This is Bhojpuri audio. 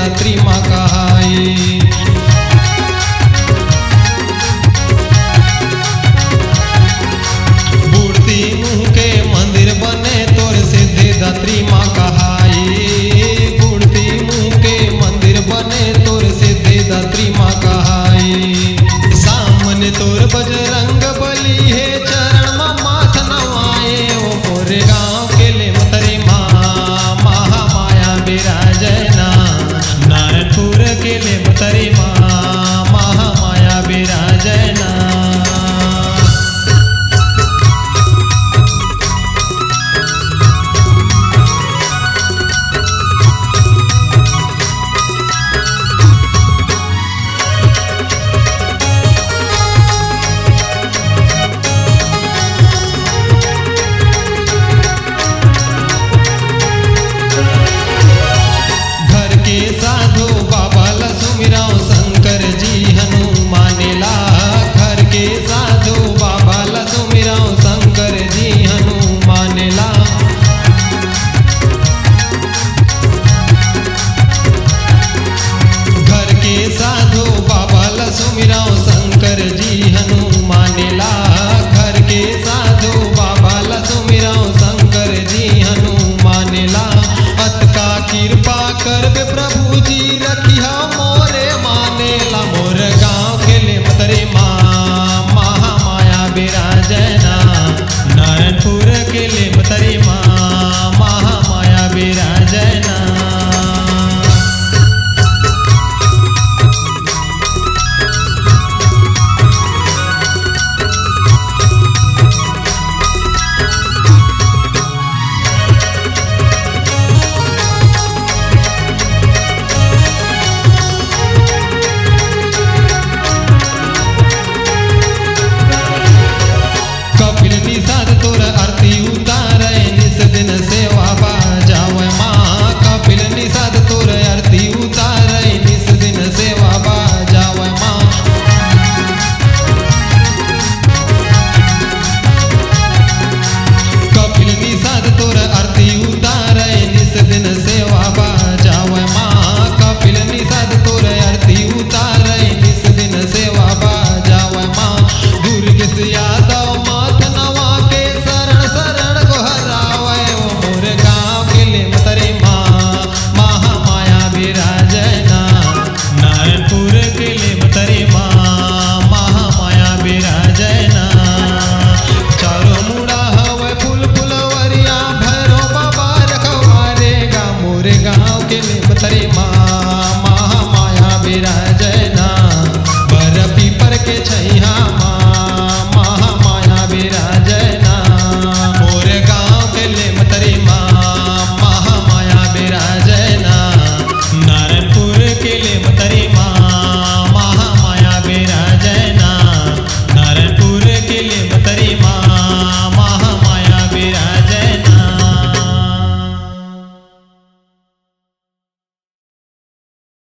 दात्री माँ कहाई। बूढ़ती मुँह के मंदिर बने तोर सिद्धि दात्री माँ कहाई। बूढ़ती मुँह के मंदिर बने तोर सिद्धि दात्री माँ कहाई। सामने तोर बजरंग बली है चरण में माथ नवाए। ओ मोरे गाँव के ले मतरी माँ महामाया विराजना। नारायणपुर के ले मतरी माँ महामाया विराजना। साधु बाबा लसुमिराव शंकर जी हनुमानेला। घर के साधु बाबा लसुमिराव शंकर जी हनुमानेला। घर के साधु बाबा लसुमिराव शंकर जी हनुमानेला। घर के साधु बाबा लसुमिराव शंकर जी हनुमानेला। अत का कृपा करबे प्रभु जी रखिया मोरे मानेला। मोर गाँव के ले मतरे माँ महामाया विराजना। नारायणपुर के ले मतरे माँ महामाया विराजना।